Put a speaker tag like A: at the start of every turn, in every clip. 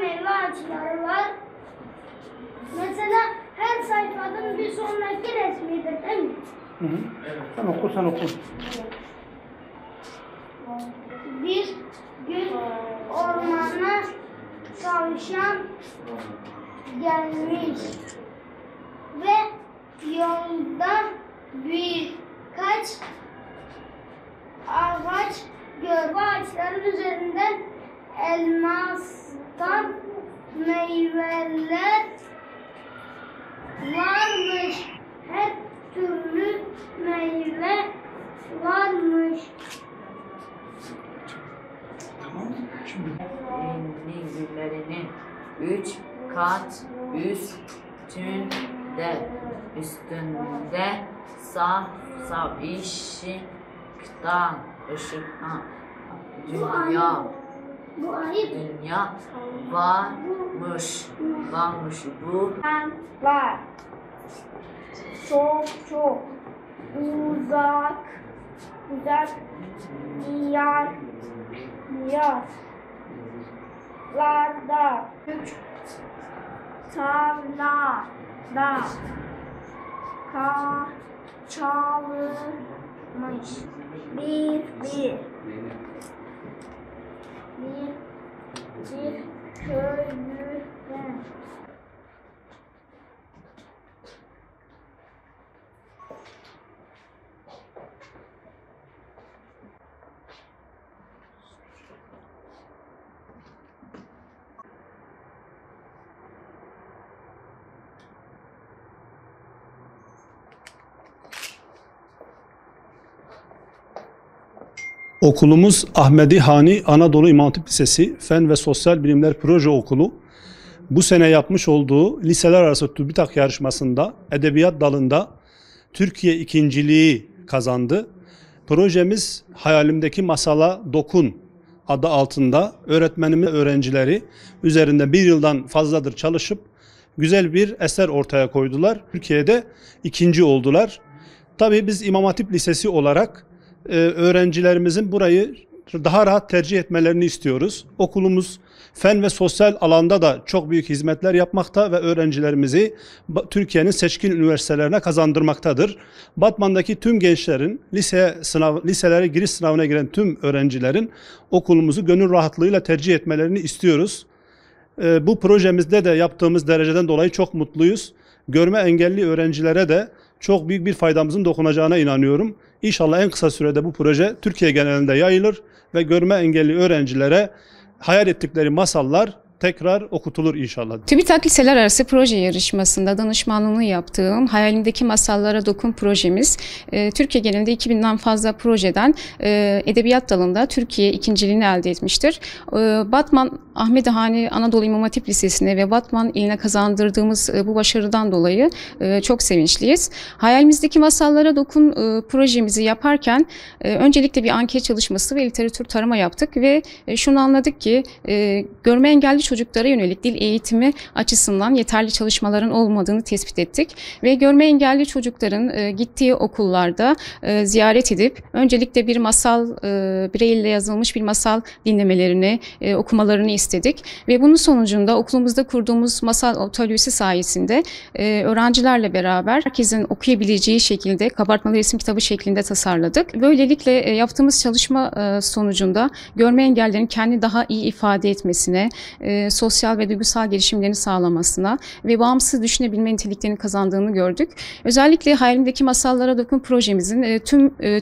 A: Meyve ağaçları var. Mesela her sayfanın bir sonraki resmidir, değil mi?
B: Hı hı. Sen oku, sen oku.
A: Bir gün ormana tavşan gelmiş ve yolda birkaç ağaç gördü. Ağaçların üzerinden elmastan meyveler varmış. Her türlü meyve varmış.
C: Güllerinin 3 kat üstünde saf ışıktan dünya varmış bu
A: Var. Çok uzak diyarlarda tarlada çalmış bir köylüden.
B: Okulumuz Ahmedi Hani Anadolu İmam Hatip Lisesi Fen ve Sosyal Bilimler Proje Okulu bu sene yapmış olduğu liseler arası TÜBİTAK yarışmasında edebiyat dalında Türkiye ikinciliği kazandı. Projemiz Hayalimdeki Masala Dokun adı altında öğretmenimiz öğrencileri üzerinde bir yıldan fazladır çalışıp güzel bir eser ortaya koydular. Türkiye'de ikinci oldular. Tabii biz İmam Hatip Lisesi olarak öğrencilerimizin burayı daha rahat tercih etmelerini istiyoruz. Okulumuz fen ve sosyal alanda da çok büyük hizmetler yapmakta ve öğrencilerimizi Türkiye'nin seçkin üniversitelerine kazandırmaktadır. Batman'daki tüm gençlerin, liselere giriş sınavına giren tüm öğrencilerin okulumuzu gönül rahatlığıyla tercih etmelerini istiyoruz. Bu projemizde de yaptığımız dereceden dolayı çok mutluyuz. Görme engelli öğrencilere de çok büyük bir faydamızın dokunacağına inanıyorum. İnşallah en kısa sürede bu proje Türkiye genelinde yayılır ve görme engelli öğrencilere hayal ettikleri masallar tekrar okutulur inşallah.
D: TÜBİTAK Liseler Arası Proje Yarışması'nda danışmanlığını yaptığım Hayalimdeki Masallara Dokun projemiz Türkiye genelinde 2000'den fazla projeden edebiyat dalında Türkiye ikinciliğini elde etmiştir. Batman Ahmedi Hani Anadolu İmam Hatip Lisesi'ne ve Batman iline kazandırdığımız bu başarıdan dolayı çok sevinçliyiz. Hayalimizdeki Masallara Dokun projemizi yaparken öncelikle bir anket çalışması ve literatür tarama yaptık ve şunu anladık ki görme engelli çocuklara yönelik dil eğitimi açısından yeterli çalışmaların olmadığını tespit ettik ve görme engelli çocukların gittiği okullarda ziyaret edip öncelikle bir masal, bireyle yazılmış bir masal dinlemelerini, okumalarını istedik ve bunun sonucunda okulumuzda kurduğumuz masal atölyesi sayesinde öğrencilerle beraber herkesin okuyabileceği şekilde kabartmalı resim kitabı şeklinde tasarladık. Böylelikle yaptığımız çalışma sonucunda görme engellilerin kendini daha iyi ifade etmesine, sosyal ve duygusal gelişimlerini sağlamasına ve bağımsız düşünebilme niteliklerini kazandığını gördük. Özellikle Hayalimdeki Masallara Dokun projemizin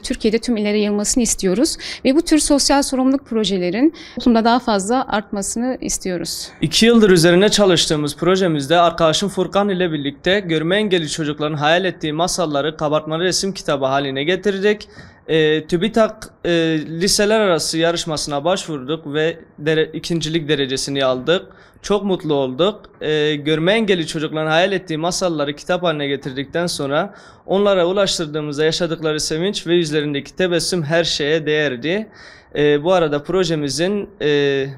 D: Türkiye'de tüm illere yayılmasını istiyoruz ve bu tür sosyal sorumluluk projelerin toplumda daha fazla artmasını istiyoruz.
E: 2 yıldır üzerine çalıştığımız projemizde arkadaşım Furkan ile birlikte görme engelli çocukların hayal ettiği masalları kabartmalı resim kitabı haline getirdik. TÜBİTAK liseler arası yarışmasına başvurduk ve ikincilik derecesini aldık. Çok mutlu olduk. Görme engelli çocukların hayal ettiği masalları kitap haline getirdikten sonra onlara ulaştırdığımızda yaşadıkları sevinç ve yüzlerindeki tebessüm her şeye değerdi. Bu arada projemizin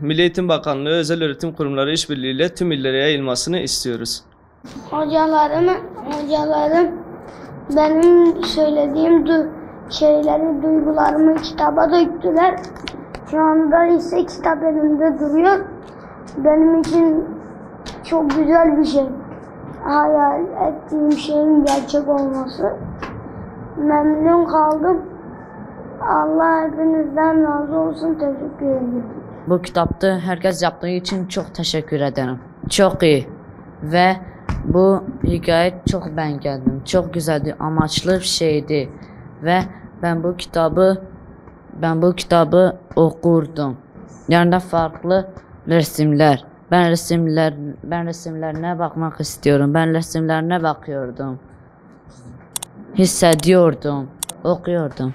E: Milli Eğitim Bakanlığı Özel Öğretim Kurumları işbirliğiyle tüm illere yayılmasını istiyoruz.
A: Hocalarım benim söylediğim şeyleri, duygularımı kitaba döktüler. Şu anda ise kitap elimde duruyor. Benim için çok güzel bir şey. Hayal ettiğim şeyin gerçek olması. Memnun kaldım. Allah hepinizden razı olsun. Teşekkür ederim.
C: Bu kitapta herkes yaptığı için çok teşekkür ederim. Çok iyi ve bu hikaye çok beğendim. Çok güzeldi, amaçlı bir şeydi ve ben bu kitabı okurdum. Yanında farklı resimler. Ben resimlerine bakmak istiyorum. Ben resimlerine bakıyordum. Hissediyordum. Okuyordum.